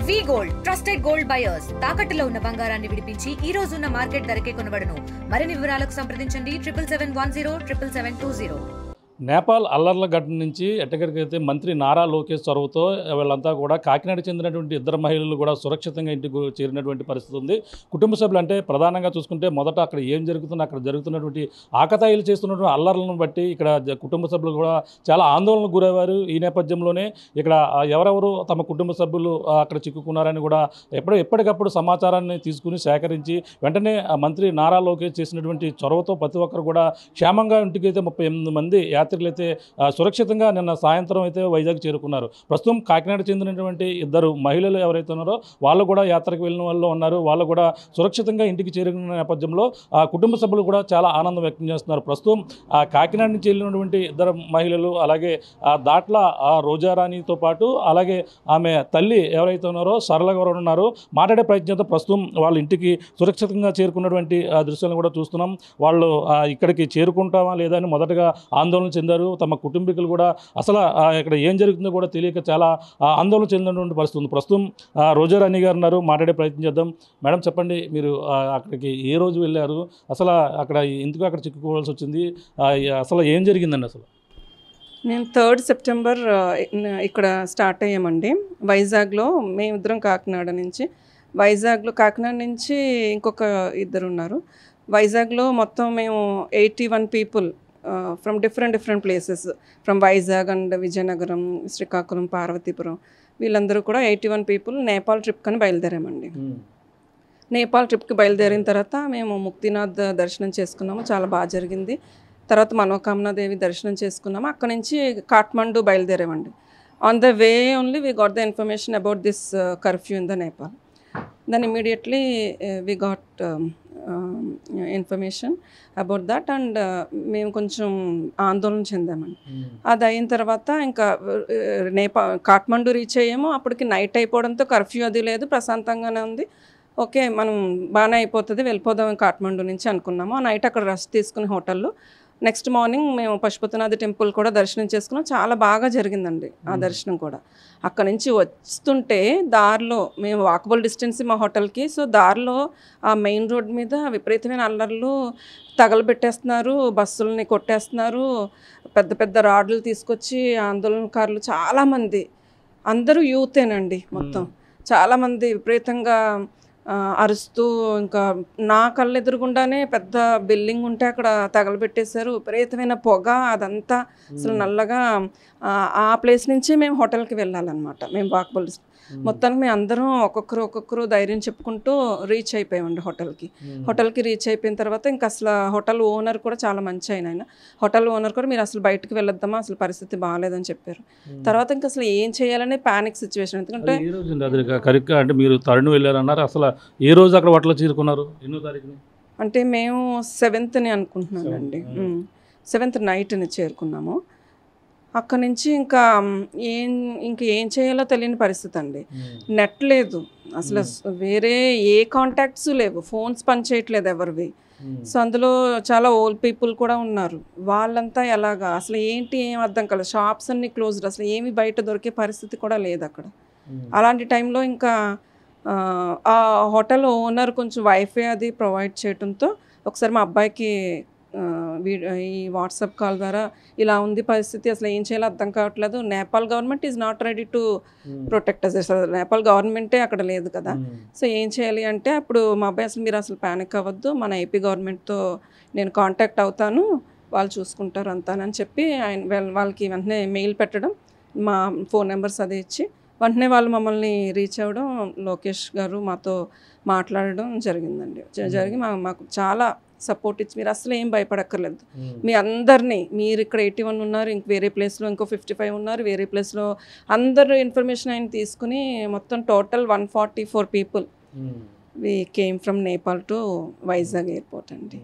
వి gold trusted gold buyers తాకట్టులో ఉన్న బంగారాన్ని విడిపించి ఈ రోజు ఉన్న మార్కెట్ ధరకే కొనబడును. మరిన్ని వివరాలకు సంప్రదించండి 7771077720. నేపాల్ అల్లర్ల ఘటన నుంచి ఎట్టగడికైతే మంత్రి నారా లోకేష్ చొరవతో వీళ్ళంతా కూడా కాకినాడ చెందినటువంటి ఇద్దరు మహిళలు కూడా సురక్షితంగా ఇంటికి చేరినటువంటి పరిస్థితి ఉంది. కుటుంబ సభ్యులు అంటే ప్రధానంగా చూసుకుంటే మొదట అక్కడ ఏం జరుగుతుందో అక్కడ జరుగుతున్నటువంటి ఆకతాయిలు చేస్తున్నటువంటి అల్లర్లను బట్టి ఇక్కడ కుటుంబ సభ్యులు కూడా చాలా ఆందోళనకు గురయ్యారు. ఈ నేపథ్యంలోనే ఇక్కడ ఎవరెవరు తమ కుటుంబ సభ్యులు అక్కడ చిక్కుకున్నారని కూడా ఎప్పటికప్పుడు సమాచారాన్ని తీసుకుని సేకరించి వెంటనే మంత్రి నారా లోకేష్ చేసినటువంటి చొరవతో ప్రతి ఒక్కరు కూడా క్షేమంగా ఇంటికైతే 38 మంది యాత్రికులు అయితే సురక్షితంగా నిన్న సాయంత్రం అయితే వైజాగ్ చేరుకున్నారు. ప్రస్తుతం కాకినాడ చెందినటువంటి ఇద్దరు మహిళలు ఎవరైతే ఉన్నారో వాళ్ళు కూడా యాత్రకు వెళ్ళిన వాళ్ళు ఉన్నారు. వాళ్ళు కూడా సురక్షితంగా ఇంటికి చేరుకున్న నేపథ్యంలో ఆ కుటుంబ సభ్యులు కూడా చాలా ఆనందం వ్యక్తం చేస్తున్నారు. ప్రస్తుతం కాకినాడ నుంచి వెళ్ళినటువంటి ఇద్దరు మహిళలు అలాగే దాట్ల రోజారాణితో పాటు అలాగే ఆమె తల్లి ఎవరైతే ఉన్నారో సరళ గారు ఉన్నారు. మాట్లాడే ప్రయత్నంతో ప్రస్తుతం వాళ్ళ ఇంటికి సురక్షితంగా చేరుకున్నటువంటి దృశ్యాలను కూడా చూస్తున్నాం. వాళ్ళు ఇక్కడికి చేరుకుంటామా లేదా అని మొదటగా ఆందోళన చెందారు. తమ కుటుంబీకులు కూడా అసలు ఇక్కడ ఏం జరుగుతుందో కూడా తెలియక చాలా ఆందోళన చెందినటువంటి పరిస్థితి ఉంది. ప్రస్తుతం రోజారాణి గారు ఉన్నారు, మాట్లాడే ప్రయత్నం చేద్దాం. మేడం చెప్పండి, మీరు అక్కడికి ఏ రోజు వెళ్ళారు, అసలు అక్కడ ఎందుకు అక్కడ చిక్కుకోవాల్సి వచ్చింది, అసలు ఏం జరిగిందండి? అసలు మేము 3rd సెప్టెంబర్ ఇక్కడ స్టార్ట్ అయ్యామండి వైజాగ్లో. మేమిద్దరం కాకినాడ నుంచి కాకినాడ నుంచి ఇంకొక ఇద్దరు ఉన్నారు. వైజాగ్లో మొత్తం మేము 81 people from different places from Vizag and Vizianagaram, Srikakulam, Parvathipuram, వీళ్ళందరూ కూడా 81 పీపుల్ నేపాల్ ట్రిప్కని బయలుదేరామండి. నేపాల్ ట్రిప్కి బయలుదేరిన తర్వాత మేము ముక్తినాథ్ దర్శనం చేసుకున్నాము, చాలా బాగా జరిగింది. తర్వాత మనోకామనాదేవి దర్శనం చేసుకున్నాము. అక్కడ నుంచి కాఠ్మండు బయలుదేరామండి. On the way only we got the information about this curfew in the Nepal. Then immediately we got information about that and మేము కొంచెం ఆందోళన చెందామండి. అది అయిన తర్వాత ఇంకా కాఠ్మండు రీచ్ అయ్యాము. అప్పటికి నైట్ అయిపోవడంతో కర్ఫ్యూ అది లేదు, ప్రశాంతంగానే ఉంది. ఓకే, మనం బాగానే అయిపోతుంది, వెళ్ళిపోదాం కాఠ్మండు నుంచి అనుకున్నాము. ఆ నైట్ అక్కడ రెస్ట్ తీసుకుని హోటల్లో నెక్స్ట్ మార్నింగ్ మేము పశుపతినాథ్ టెంపుల్ కూడా దర్శనం చేసుకున్నాం. చాలా బాగా జరిగిందండి ఆ దర్శనం కూడా. అక్కడ నుంచి వస్తుంటే దారిలో మేము వాకబుల్ డిస్టెన్స్ మా హోటల్కి. సో దారిలో ఆ మెయిన్ రోడ్ మీద విపరీతమైన అల్లర్లు తగలబెట్టేస్తున్నారు, బస్సులని కొట్టేస్తున్నారు, పెద్ద పెద్ద రాడ్లు తీసుకొచ్చి ఆందోళనకారులు చాలామంది, అందరూ యూతేనండి మొత్తం, చాలామంది విపరీతంగా అరుస్తూ, ఇంకా నా కళ్ళు ఎదురుగుండానే పెద్ద బిల్డింగ్ ఉంటే అక్కడ తగలబెట్టేశారు, విపరీతమైన పొగ, అదంతా అసలు నల్లగా. ఆ ప్లేస్ నుంచి మేము హోటల్కి వెళ్ళాలన్నమాట. మేము వాకబుల్ మొత్తానికి మేము అందరం ఒక్కొక్కరు ధైర్యం చెప్పుకుంటూ రీచ్ అయిపోయామండి హోటల్కి రీచ్ అయిపోయిన తర్వాత ఇంకా అసలు హోటల్ ఓనర్ కూడా చాలా మంచి ఆయన హోటల్ ఓనర్ కూడా మీరు అసలు బయటకు వెళ్ళొద్దామా, అసలు పరిస్థితి బాగాలేదని చెప్పారు. తర్వాత ఇంకా అసలు ఏం చేయాలనే పానిక్ సిచ్యువేషన్. ఎందుకంటే అంటే మీరు తరుణ్ వెళ్ళారన్నారు, అసలు ఏ రోజు అక్కడ హోటల్ చేరుకున్నారు, ఎన్నో తారీఖుని? అంటే మేము 7th అనుకుంటున్నానండి, 7th నైట్ని చేరుకున్నాము. అక్కడి నుంచి ఇంకా ఏం చేయాలో తెలియని పరిస్థితి అండి. నెట్ లేదు అసలు, వేరే ఏ కాంటాక్ట్స్ లేవు, ఫోన్స్ పనిచేయట్లేదు ఎవరివి. సో అందులో చాలా ఓల్డ్ పీపుల్ కూడా ఉన్నారు. వాళ్ళంతా ఎలాగా అసలు ఏంటి ఏం అర్థం కాలేదు. షాప్స్ అన్నీ క్లోజ్డ్, అసలు ఏమి బయట దొరికే పరిస్థితి కూడా లేదు అక్కడ. అలాంటి టైంలో ఇంకా ఆ హోటల్ ఓనర్ కొంచెం వైఫై అది ప్రొవైడ్ చేయడంతో ఒకసారి మా అబ్బాయికి ఈ వాట్సాప్ కాల్ ద్వారా ఇలా ఉంది పరిస్థితి, అసలు ఏం చేయాలో అర్థం కావట్లేదు, Nepal government is not ready to protect us, అసలు నేపాల్ గవర్నమెంటే అక్కడ లేదు కదా, సో ఏం చేయాలి అంటే అప్పుడు మా అబ్బాయి అసలు మీరు అసలు ప్యానిక్ అవ్వద్దు, మన ఏపీ గవర్నమెంట్తో నేను కాంటాక్ట్ అవుతాను, వాళ్ళు చూసుకుంటారు అంతానని చెప్పి వాళ్ళకి వెంటనే మెయిల్ పెట్టడం, మా ఫోన్ నెంబర్స్ అది ఇచ్చి వెంటనే వాళ్ళు మమ్మల్ని రీచ్ అవ్వడం, లోకేష్ గారు మాతో మాట్లాడడం జరిగిందండి. జరిగి మాకు చాలా సపోర్ట్ ఇచ్చి మీరు అసలు ఏం భయపడక్కర్లేదు, మీ అందరినీ, మీరు ఇక్కడ 81 ఉన్నారు, ఇంక వేరే ప్లేస్లో ఇంకో 55 ఉన్నారు, వేరే ప్లేస్లో అందరు ఇన్ఫర్మేషన్ ఆయన తీసుకుని మొత్తం total 144 people we came from Nepal to Vizag airport అండి,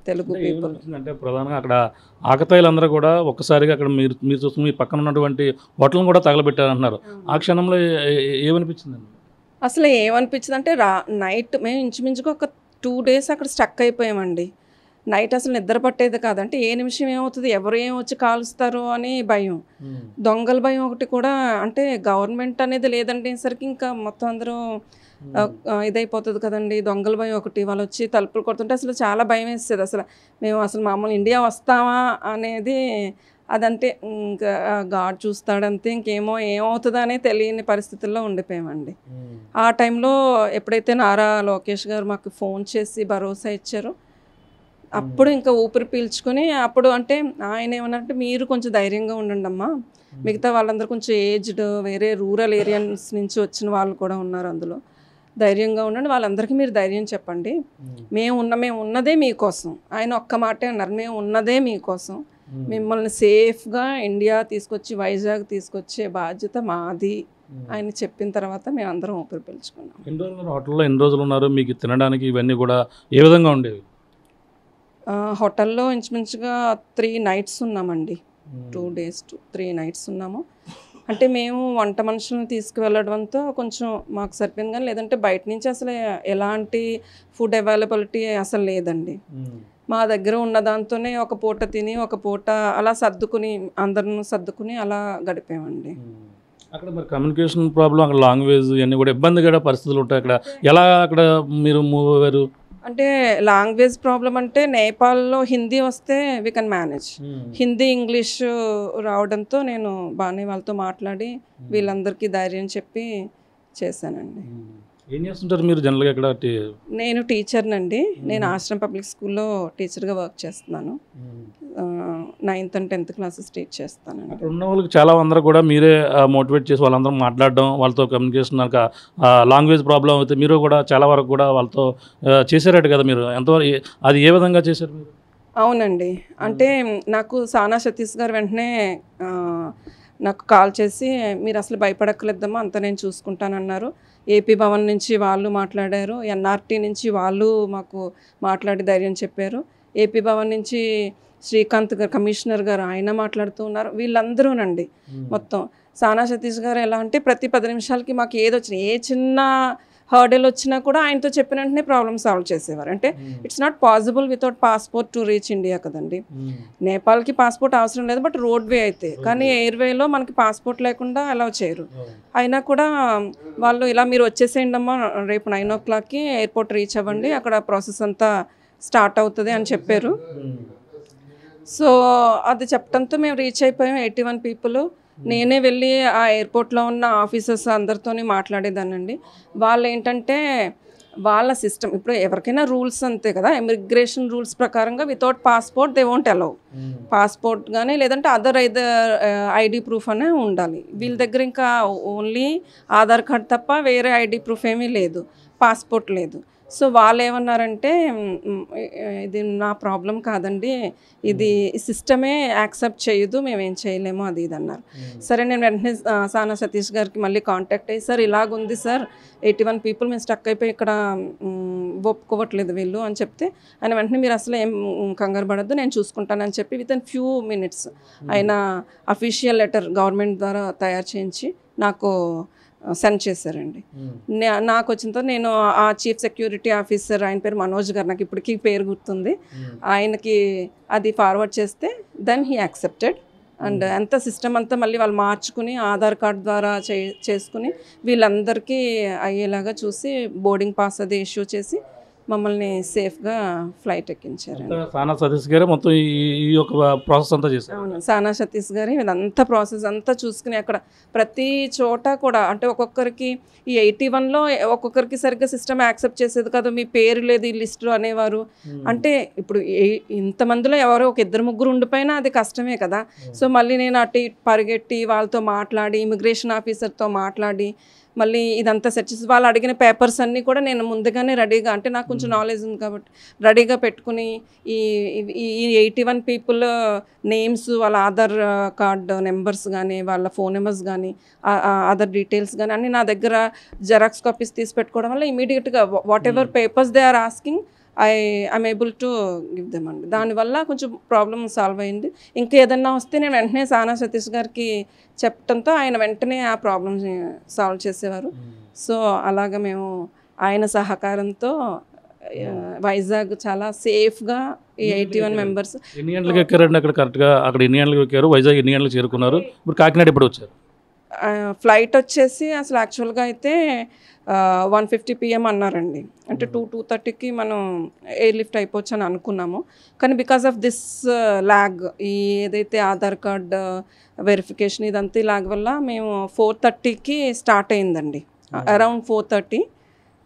తెలుగు పీపుల్. అంటే ప్రధానంగా అక్కడ ఆకతాయిలందరూ కూడా ఒక్కసారిగా అక్కడ మీరు చూస్తున్న మీ పక్కన ఉన్నటువంటి హోటల్ని కూడా తగలబెట్టారంటున్నారు. ఆ క్షణంలో ఏమనిపించిందండి? అసలు ఏమనిపించింది అంటే నైట్ మేము ఇంచుమించుగా ఒక 2 days అక్కడ స్టక్ అయిపోయామండి. నైట్ అసలు నిద్ర పట్టేది కాదంటే ఏ నిమిషం ఏమవుతుంది, ఎవరు ఏం వచ్చి కాలుస్తారు అని భయం, దొంగల భయం ఒకటి కూడా. అంటే గవర్నమెంట్ అనేది లేదంటేసరికి ఇంకా మొత్తం అందరూ ఇదైపోతుంది కదండి. దొంగల భయం ఒకటి, వాళ్ళు వచ్చి తలుపులు కొడుతుంటే అసలు చాలా భయం వేసేది. అసలు మేము అసలు మామూలు ఇండియా వస్తామా అనేది అదంతే, ఇంకా గాడ్ చూస్తాడంతే, ఇంకేమో ఏమవుతుందో అనే తెలియని పరిస్థితుల్లో ఉండిపోయామండి. ఆ టైంలో ఎప్పుడైతే నారా లోకేష్ గారు మాకు ఫోన్ చేసి భరోసా ఇచ్చారో అప్పుడు ఇంకా ఊపిరి పీల్చుకొని, అప్పుడు అంటే ఆయన ఏమన్నారంటే మీరు కొంచెం ధైర్యంగా ఉండండి అమ్మా, మిగతా వాళ్ళందరూ కొంచెం ఏజ్డ్ వేరే రూరల్ ఏరియాస్ నుంచి వచ్చిన వాళ్ళు కూడా ఉన్నారు, అందులో ధైర్యంగా ఉండండి, వాళ్ళందరికీ మీరు ధైర్యం చెప్పండి, మేము ఉన్నదే మీకోసం. ఆయన ఒక్క మాటే అన్నారు, మేము ఉన్నదే మీకోసం, మిమ్మల్ని సేఫ్గా ఇండియా తీసుకొచ్చి వైజాగ్ తీసుకొచ్చే బాధ్యత మాది ఆయన చెప్పిన తర్వాత మేము అందరం ఊపిరి పీల్చుకున్నాం. హోటల్లో ఎన్ని రోజులు ఉన్నారు? మీకు తినడానికి ఇవన్నీ కూడా ఏ విధంగా ఉండేవి? హోటల్లో ఇంచుమించుగా 3 nights ఉన్నామండి. 2 days 3 nights ఉన్నాము. అంటే మేము వంట మనుషులను తీసుకువెళ్ళడంతో కొంచెం మాకు సరిపోయింది, కానీ లేదంటే బయట నుంచి అసలు ఎలాంటి ఫుడ్ అవైలబిలిటీ అసలు లేదండి. మా దగ్గర ఉన్న దాంతోనే ఒక పూట తిని ఒక పూట అలా సర్దుకుని అందరిని సర్దుకుని అలా గడిపామండి. అక్కడ మరి కమ్యూనికేషన్ ప్రాబ్లం, అక్కడ లాంగ్వేజ్ ఇవన్నీ కూడా ఇబ్బందిగా పరిస్థితులు ఉంటాయి. అక్కడ ఎలా అక్కడ మీరు మూవ్ అయ్యారు? అంటే లాంగ్వేజ్ ప్రాబ్లం అంటే నేపాల్లో హిందీ వస్తే we can manage, Hindi English రావడంతో నేను బాగానే వాళ్ళతో మాట్లాడి వీళ్ళందరికీ ధైర్యం చెప్పి చేశానండి. ఏం చేస్తుంటారు మీరు జనరల్గా ఇక్కడ? నేను టీచర్నండి. నేను ఆశ్రమ్ పబ్లిక్ స్కూల్లో టీచర్గా వర్క్ చేస్తున్నాను. 9th and 10th classes teach చేస్తాను. అక్కడ ఉన్న వాళ్ళకి చాలా అందరూ కూడా మీరే మోటివేట్ చేసి వాళ్ళందరూ మాట్లాడడం, వాళ్ళతో కమ్యూనికేషన్ లాంగ్వేజ్ ప్రాబ్లం అయితే మీరు కూడా చాలా వరకు కూడా వాళ్ళతో చేశారట కదా మీరు, ఎంతవరకు అది ఏ విధంగా చేశారు మీరు? అవునండి, అంటే నాకు సానా సతీష్ గారు వెంటనే నాకు కాల్ చేసి మీరు అసలు భయపడక్కర్లేదమ్మా, అంతా నేను చూసుకుంటానన్నారు. ఏపీ భవన్ నుంచి వాళ్ళు మాట్లాడారు, ఎన్ఆర్టీ నుంచి వాళ్ళు మాకు మాట్లాడి ధైర్యం చెప్పారు, ఏపీ భవన్ నుంచి శ్రీకాంత్ గారు కమిషనర్ గారు ఆయన మాట్లాడుతూ ఉన్నారు. వీళ్ళందరూనండి మొత్తం. సానా సతీష్ గారు ఎలా అంటే ప్రతి 10 నిమిషాలకి మాకు ఏదొచ్చినా ఏ చిన్న హర్డల్ వచ్చినా కూడా ఆయనతో చెప్పిన వెంటనే ప్రాబ్లమ్ సాల్వ్ చేసేవారు. అంటే it's not possible without passport to reach India కదండి. నేపాల్కి పాస్పోర్ట్ అవసరం లేదు, బట్ రోడ్వే అయితే, కానీ ఎయిర్వేలో మనకి పాస్పోర్ట్ లేకుండా అలౌ చేయరు. అయినా కూడా వాళ్ళు ఇలా మీరు వచ్చేసేయండి అమ్మా, రేపు 9 o'clockకి ఎయిర్పోర్ట్ రీచ్ అవ్వండి, అక్కడ ప్రాసెస్ అంతా స్టార్ట్ అవుతుంది అని చెప్పారు. సో అది చెప్పడంతో మేము రీచ్ అయిపోయాం, 81 people. నేనే వెళ్ళి ఆ ఎయిర్పోర్ట్లో ఉన్న ఆఫీసర్స్ అందరితో మాట్లాడేదానండి. వాళ్ళు ఏంటంటే వాళ్ళ సిస్టమ్, ఇప్పుడు ఎవరికైనా రూల్స్ అంతే కదా, ఇమిగ్రేషన్ రూల్స్ ప్రకారంగా without passport they won't allow. Passport కానీ లేదంటే అదర్ ఐడి ప్రూఫ్ అనే ఉండాలి. వీళ్ళ దగ్గర ఇంకా ఓన్లీ ఆధార్ కార్డ్ తప్ప వేరే ఐడి ప్రూఫ్ ఏమీ లేదు, పాస్పోర్ట్ లేదు. సో వాళ్ళు ఏమన్నారంటే ఇది నా ప్రాబ్లం కాదండి, ఇది సిస్టమే యాక్సెప్ట్ చేయదు, మేమేం చేయలేము అది ఇది అన్నారు. సరే నేను వెంటనే సానా సతీష్ గారికి మళ్ళీ కాంటాక్ట్ అయ్యి, సార్ ఇలాగుంది సార్, 81 people మేము స్టక్ అయిపోయి ఇక్కడ ఒప్పుకోవట్లేదు వీళ్ళు అని చెప్తే ఆయన వెంటనే మీరు అసలు ఏం కంగారు పడద్దు నేను చూసుకుంటానని చెప్పి వితిన్ few minutes ఆయన అఫీషియల్ లెటర్ గవర్నమెంట్ ద్వారా తయారు చేయించి నాకు సెండ్ చేశారండి. నాకు వచ్చిన తర్వాత నేను ఆ చీఫ్ సెక్యూరిటీ ఆఫీసర్, ఆయన పేరు మనోజ్ గారు, నాకు ఇప్పటికీ పేరు గుర్తుంది, ఆయనకి అది ఫార్వర్డ్ చేస్తే దెన్ హీ యాక్సెప్టెడ్. అండ్ అంత సిస్టమ్ అంతా మళ్ళీ వాళ్ళు మార్చుకుని ఆధార్ కార్డ్ ద్వారా చేసుకుని వీళ్ళందరికీ అయ్యేలాగా చూసి బోర్డింగ్ పాస్ అది ఇష్యూ చేసి మమ్మల్ని సేఫ్గా ఫ్లైట్ ఎక్కించారండి. సానా సతీష్ గారే మొత్తం ఈ యొక్క ప్రాసెస్ అంతా చేశారు. అవును, సానా సతీష్ గారు ఇదంతా ప్రాసెస్ అంతా చూసుకుని అక్కడ ప్రతి చోట కూడా అంటే ఒక్కొక్కరికి ఈ 81లో ఒక్కొక్కరికి సరిగ్గా సిస్టమ్ యాక్సెప్ట్ చేసేది కాదు, మీ పేరు లేదు ఈ లిస్టులో అనేవారు. అంటే ఇప్పుడు ఇంతమందిలో ఎవరో ఒక 2-3 ఉండిపోయినా అది కష్టమే కదా. సో మళ్ళీ నేను అటు పరిగెట్టి వాళ్ళతో మాట్లాడి ఇమిగ్రేషన్ ఆఫీసర్తో మాట్లాడి మళ్ళీ ఇదంతా సెట్ చేసి వాళ్ళు అడిగిన పేపర్స్ అన్నీ కూడా నేను ముందుగానే రెడీగా, అంటే నాకు కొంచెం నాలెడ్జ్ ఉంది కాబట్టి రెడీగా పెట్టుకుని ఈ 81 people నేమ్స్, వాళ్ళ ఆధార్ కార్డ్ నెంబర్స్ కానీ వాళ్ళ ఫోన్ నెంబర్స్ కానీ అదర్ డీటెయిల్స్ కానీ అన్నీ నా దగ్గర జెరాక్స్ కాపీస్ తీసి పెట్టుకోవడం వల్ల ఇమీడియట్గా whatever papers they are asking I'm able to give them అండి. దానివల్ల కొంచెం ప్రాబ్లమ్ సాల్వ్ అయింది. ఇంకా ఏదన్నా వస్తే నేను వెంటనే సానా సతీష్ గారికి చెప్పడంతో ఆయన వెంటనే ఆ ప్రాబ్లమ్ సాల్వ్ చేసేవారు. సో అలాగా మేము ఆయన సహకారంతో వైజాగ్ చాలా సేఫ్గా ఈ 81 మెంబర్స్. ఎన్ని గంటలకు ఎక్కారండి అక్కడ కరెక్ట్గా? అక్కడ ఎన్ని గంటలకు ఎక్కారు? వైజాగ్ ఎన్ని గంటలకు చేరుకున్నారు? ఇప్పుడు కాకినాడ ఎప్పుడు వచ్చారు? ఫ్లైట్ వచ్చేసి అసలు యాక్చువల్గా అయితే 1:50 PM అన్నారండి. అంటే 2:30కి మనం ఎయిర్ లిఫ్ట్ అయిపోవచ్చు అని అనుకున్నాము. కానీ బికాస్ ఆఫ్ దిస్ ల్యాగ్, ఈ ఏదైతే ఆధార్ కార్డ్ వెరిఫికేషన్ ఇదంతా ఈ ల్యాగ్ వల్ల మేము 4:30కి స్టార్ట్ అయిందండి. అరౌండ్ 4:30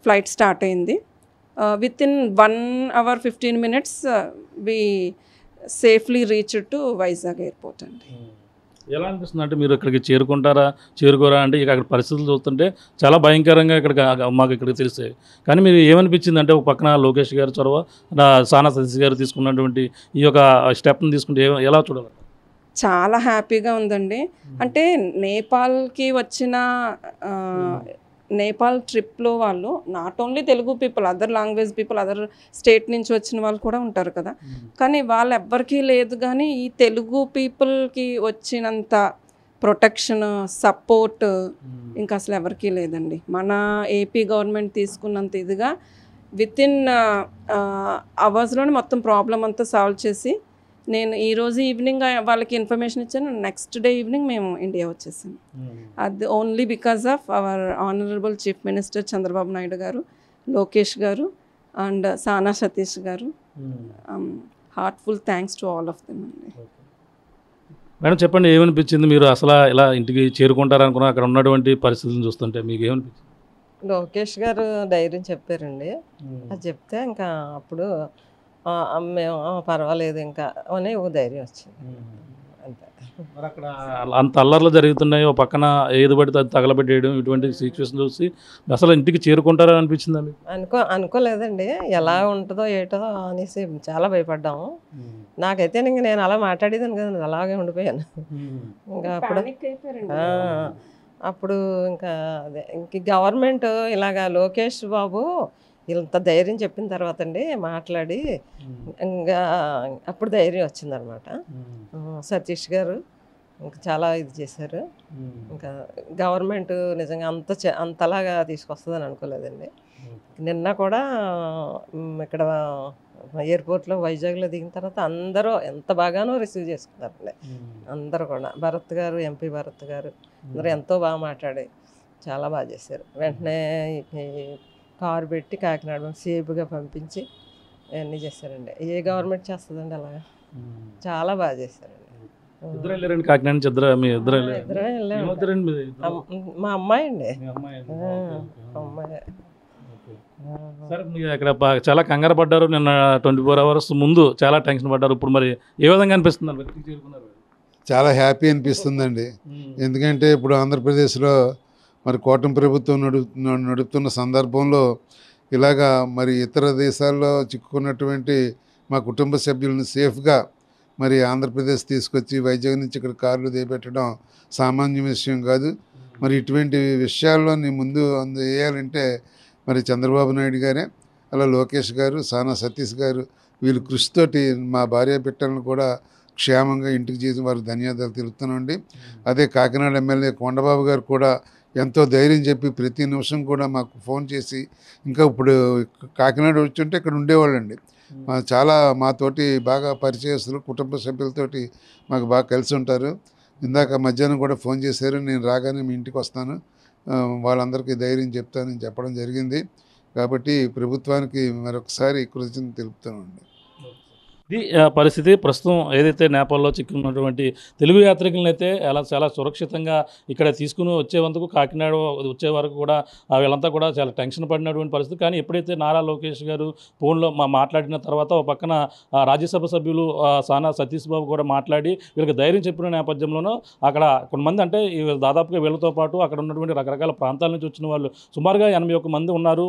ఫ్లైట్ స్టార్ట్ అయింది. Within 1 hour 15 minutes we safely reach to Vizag airport అండి. ఎలా అనిపిస్తుంది అంటే మీరు ఇక్కడికి చేరుకోరా అంటే ఇక అక్కడ పరిస్థితులు చూస్తుంటే చాలా భయంకరంగా ఇక్కడ మాకు ఇక్కడికి తెలిసాయి. కానీ మీరు ఏమనిపించింది అంటే ఒక పక్కన లోకేష్ గారి చొరవ, సానా సతీష్ గారు తీసుకున్నటువంటి ఈ యొక్క స్టెప్ని తీసుకుంటే ఎలా చూడాలి? చాలా హ్యాపీగా ఉందండి. అంటే నేపాల్కి వచ్చిన నేపాల్ ట్రిప్లో వాళ్ళు not only Telugu people, other language people, other state నుంచి వచ్చిన వాళ్ళు కూడా ఉంటారు కదా. కానీ వాళ్ళు ఎవ్వరికీ లేదు. కానీ ఈ తెలుగు పీపుల్కి వచ్చినంత ప్రొటెక్షన్, సపోర్ట్ ఇంకా అసలు ఎవరికీ లేదండి. మన ఏపీ గవర్నమెంట్ తీసుకున్నంత ఇదిగా విత్ ఇన్ అవర్స్లోనే మొత్తం ప్రాబ్లం అంతా సాల్వ్ చేసి, నేను ఈరోజు ఈవినింగ్ వాళ్ళకి ఇన్ఫర్మేషన్ ఇచ్చాను, నెక్స్ట్ డే ఈవినింగ్ మేము ఇండియా వచ్చేసాము. అది only because of our honourable chief minister Chandrababu Naidu గారు, లోకేష్ గారు అండ్ సానా సతీష్ గారు. Heartful thanks to all of them అండి. మేడం చెప్పండి, ఏమనిపించింది? మీరు అసలు ఇలా ఇంటికి చేరుకుంటారనుకున్నా అక్కడ ఉన్నటువంటి పరిస్థితులను చూస్తుంటే మీకు ఏమనిపించింది? లోకేష్ గారు ధైర్యం చెప్పారండి. అది చెప్తే ఇంకా అప్పుడు మేము పర్వాలేదు ఇంకా అని ఓ ధైర్యం వచ్చింది అంతే. మరి అక్కడ అంత అల్లర్లు జరుగుతున్నాయి, ఒక పక్కన ఏది పడితే అది తగలబెట్టేయడం, ఇటువంటి సిచ్యువేషన్ చూసి అసలు ఇంటికి చేరుకుంటారని అనిపించిందా మీకు? అనుకోలేదండి. ఎలా ఉంటుందో ఏటో అనేసి చాలా భయపడ్డాము. నాకైతే ఇంక నేను అలా మాట్లాడేదాన్ని కదా, అలాగే ఉండిపోయాను. ఇంకా అప్పుడు ఇంకా అదే ఇంక గవర్నమెంట్ ఇలాగా లోకేష్ బాబు ఇంత ధైర్యం చెప్పిన తర్వాత అండి మాట్లాడి ఇంకా అప్పుడు ధైర్యం వచ్చిందనమాట. సతీష్ గారు ఇంకా చాలా ఇది చేశారు. ఇంకా గవర్నమెంట్ నిజంగా అంతలాగా తీసుకొస్తుందని అనుకోలేదండి. నిన్న కూడా ఇక్కడ ఎయిర్పోర్ట్లో వైజాగ్లో దిగిన తర్వాత అందరూ ఎంత బాగానో రిసీవ్ చేసుకున్నారండి. అందరూ కూడా భరత్ గారు, ఎంపీ భరత్ గారు అందరూ ఎంతో బాగా మాట్లాడి చాలా బాగా చేశారు. వెంటనే కారు పెట్టి కాకినాడ సేఫ్గా పంపించి అన్నీ చేశారండి. ఏ గవర్నమెంట్ చేస్తుందండి అలాగా? చాలా బాగా చేశారండి. ఇద్దరు వెళ్ళారండి కాకినాడ నుంచి? ఇద్దరు వెళ్ళాము. మా అమ్మాయి అండి. అమ్మాయి. సరే, మీరు అక్కడ చాలా కంగారు పడ్డారు. నిన్న 24 hours ముందు చాలా టెన్షన్ పడ్డారు. ఇప్పుడు మరి ఏ విధంగా అనిపిస్తుంది? చాలా హ్యాపీ అనిపిస్తుందండి. ఎందుకంటే ఇప్పుడు ఆంధ్రప్రదేశ్లో మరి కూటమి ప్రభుత్వం నడుపుతున్న సందర్భంలో ఇలాగా మరి ఇతర దేశాల్లో చిక్కుకున్నటువంటి మా కుటుంబ సభ్యులను సేఫ్గా మరి ఆంధ్రప్రదేశ్ తీసుకొచ్చి వైజాగ్ నుంచి ఇక్కడ కార్లు దిగబెట్టడం సామాన్య విషయం కాదు. మరి ఇటువంటి విషయాల్లో నీ ముందు వేయాలంటే మరి చంద్రబాబు నాయుడు గారే, అలా లోకేష్ గారు, సానా సతీష్ గారు వీళ్ళు కృషితోటి మా భార్య బిడ్డలను కూడా క్షేమంగా ఇంటికి చేసి వారికి ధన్యవాదాలు తెలుపుతున్నాండి. అదే కాకినాడ ఎమ్మెల్యే కొండబాబు గారు కూడా ఎంతో ధైర్యం చెప్పి ప్రతి నిమిషం కూడా మాకు ఫోన్ చేసి, ఇంకా ఇప్పుడు కాకినాడ వచ్చుంటే ఇక్కడ ఉండేవాళ్ళండి. చాలా మాతోటి బాగా పరిచయస్తులు, కుటుంబ సభ్యులతోటి మాకు బాగా కలిసి ఉంటారు. ఇందాక మధ్యాహ్నం కూడా ఫోన్ చేశారు, నేను రాగానే మీ ఇంటికి వస్తాను, వాళ్ళందరికీ ధైర్యం చెప్తానని చెప్పడం జరిగింది. కాబట్టి ప్రభుత్వానికి మరొకసారి కృతజ్ఞతలు తెలుపుతామండి. ఇది పరిస్థితి. ప్రస్తుతం ఏదైతే నేపాల్లో చిక్కున్నటువంటి తెలుగు యాత్రికులను అయితే చాలా సురక్షితంగా ఇక్కడ తీసుకుని వచ్చేందుకు కాకినాడ వచ్చే వరకు కూడా వీళ్ళంతా కూడా చాలా టెన్షన్ పడినటువంటి పరిస్థితి. కానీ ఎప్పుడైతే నారా లోకేష్ గారు ఫోన్లో మాట్లాడిన తర్వాత ఒక పక్కన రాజ్యసభ సభ్యులు సానా సతీష్ బాబు కూడా మాట్లాడి వీళ్ళకి ధైర్యం చెప్పిన నేపథ్యంలోనూ అక్కడ కొంతమంది అంటే దాదాపుగా వీళ్ళతో పాటు అక్కడ ఉన్నటువంటి రకరకాల ప్రాంతాల నుంచి వచ్చిన వాళ్ళు సుమారుగా 81 మంది ఉన్నారు.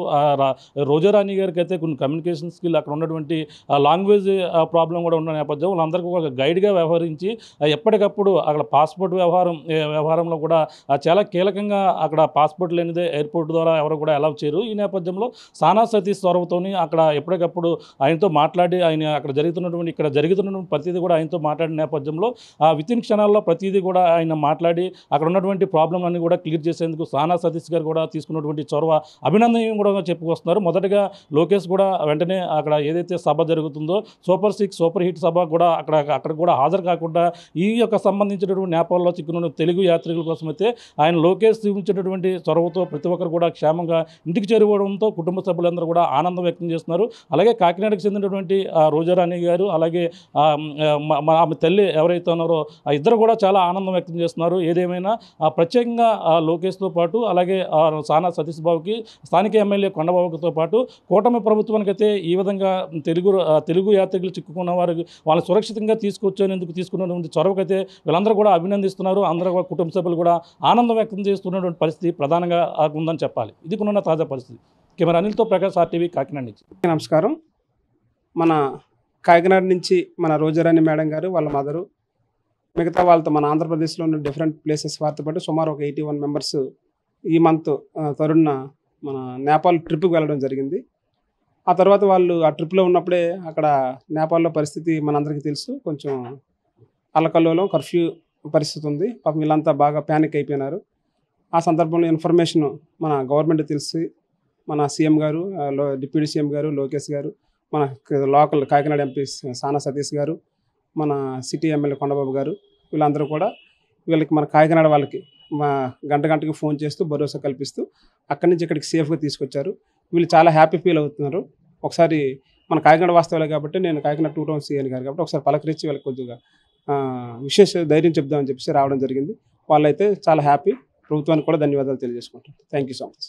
రోజారాణి గారికి అయితే కొన్ని కమ్యూనికేషన్ స్కిల్, అక్కడ ఉన్నటువంటి లాంగ్వేజ్ ప్రాబ్లం కూడా ఉన్న నేపథ్యం వాళ్ళందరికీ ఒక గైడ్గా వ్యవహరించి ఎప్పటికప్పుడు అక్కడ పాస్పోర్ట్ వ్యవహారంలో కూడా చాలా కీలకంగా అక్కడ పాస్పోర్ట్ లేనిదే ఎయిర్పోర్ట్ ద్వారా ఎవరు కూడా అలౌ చేయరు. ఈ నేపథ్యంలో సానా సతీష్ చొరవతోని అక్కడ ఎప్పటికప్పుడు ఆయనతో మాట్లాడి ఇక్కడ జరుగుతున్నటువంటి ప్రతిదీ కూడా ఆయనతో మాట్లాడిన నేపథ్యంలో వితిన్ క్షణాల్లో ప్రతిదీ కూడా ఆయన మాట్లాడి అక్కడ ఉన్నటువంటి ప్రాబ్లం అన్ని కూడా క్లియర్ చేసేందుకు సానా సతీష్ గారు కూడా తీసుకున్నటువంటి చొరవ అభినందనీయం కూడా చెప్పుకొస్తున్నారు. మొదటగా లోకేష్ కూడా వెంటనే అక్కడ ఏదైతే సభ జరుగుతుందో సూపర్ 6 సూపర్ హిట్ సభ కూడా అక్కడ కూడా హాజరు కాకుండా ఈ యొక్క సంబంధించినటువంటి నేపాల్లో చిక్కున్న తెలుగు యాత్రికుల కోసం అయితే ఆయన లోకేష్ చూపించేటటువంటి చొరవతో ప్రతి ఒక్కరు కూడా క్షేమంగా ఇంటికి చేరుకోవడంతో కుటుంబ సభ్యులందరూ కూడా ఆనందం వ్యక్తం చేస్తున్నారు. అలాగే కాకినాడకు చెందినటువంటి రోజారాణి గారు అలాగే ఆమె తల్లి ఎవరైతే ఉన్నారో ఆ ఇద్దరు కూడా చాలా ఆనందం వ్యక్తం చేస్తున్నారు. ఏదేమైనా ప్రత్యేకంగా లోకేష్తో పాటు అలాగే సానా సతీష్ బాబుకి స్థానిక ఎమ్మెల్యే కొండబాబుతో పాటు కూటమి ప్రభుత్వానికి అయితే ఈ విధంగా తెలుగు యాత్రికులు చిక్కుకున్న వారికి వాళ్ళని సురక్షితంగా తీసుకొచ్చేందుకు తీసుకున్నటువంటి చొరవకైతే వీళ్ళందరూ కూడా అభినందిస్తున్నారు. అందరూ కూడా కుటుంబ సభ్యులు కూడా ఆనందం వ్యక్తం చేస్తున్నటువంటి పరిస్థితి ప్రధానంగా ఉందని చెప్పాలి. ఇది కొన్న తాజా పరిస్థితి. కెమెరా అనిల్తో ప్రకాష్, RTV, కాకినాడ నుంచి. నమస్కారం. మన కాకినాడ నుంచి మన రోజారాణి మేడం గారు వాళ్ళ మదరు మిగతా వాళ్ళతో మన ఆంధ్రప్రదేశ్లో ఉన్న డిఫరెంట్ ప్లేసెస్ వారితో పాటు సుమారు ఒక 81 మెంబర్స్ ఈ మంత్ తరుణ మన నేపాల్ ట్రిప్కి వెళ్ళడం జరిగింది. ఆ తర్వాత వాళ్ళు ఆ ట్రిప్లో ఉన్నప్పుడే అక్కడ నేపాల్లో పరిస్థితి మనందరికీ తెలుసు, కొంచెం అల్లకల్లోలం కర్ఫ్యూ పరిస్థితి ఉంది. పాపం వీళ్ళంతా బాగా ప్యానిక్ అయిపోయినారు. ఆ సందర్భంలో ఇన్ఫర్మేషన్ మన గవర్నమెంట్ తెలిసి మన సీఎం గారు, డిప్యూటీ సీఎం గారు లోకేష్ గారు, మన లోకల్ కాకినాడ ఎంపీ సానా సతీష్ గారు, మన సిటీ ఎమ్మెల్యే కొండబాబు గారు వీళ్ళందరూ కూడా వీళ్ళకి మన కాకినాడ వాళ్ళకి గంటకి ఫోన్ చేస్తూ భరోసా కల్పిస్తూ అక్కడి నుంచి ఇక్కడికి సేఫ్గా తీసుకొచ్చారు. వీళ్ళు చాలా హ్యాపీ ఫీల్ అవుతున్నారు. ఒకసారి మన కాకినాడ వాస్తవాలే కాబట్టి నేను కాకినాడ 2 టౌన్ సీఎన్ గారు కాబట్టి ఒకసారి పలకరించి వీళ్ళకి కొద్దిగా విశేష ధైర్యం చెప్దామని చెప్పేసి రావడం జరిగింది. వాళ్ళైతే చాలా హ్యాపీ. ప్రభుత్వానికి కూడా ధన్యవాదాలు తెలియజేసుకుంటాను. Thank you so much.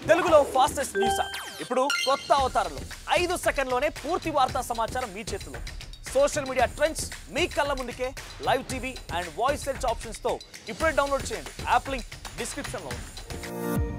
తెలుగులో ఫాస్టెస్ట్ న్యూస్ ఇప్పుడు కొత్త అవతారంలో 5 సెకండ్లోనే పూర్తి వార్తా సమాచారం మీ చేతిలో. సోషల్ మీడియా ట్రెండ్స్ మీ కళ్ళ ముందుకే live TV and voice search ఆప్షన్స్తో ఇప్పుడే డౌన్లోడ్ చేయండి. యాప్ లింక్ డిస్క్రిప్షన్లో ఉంది.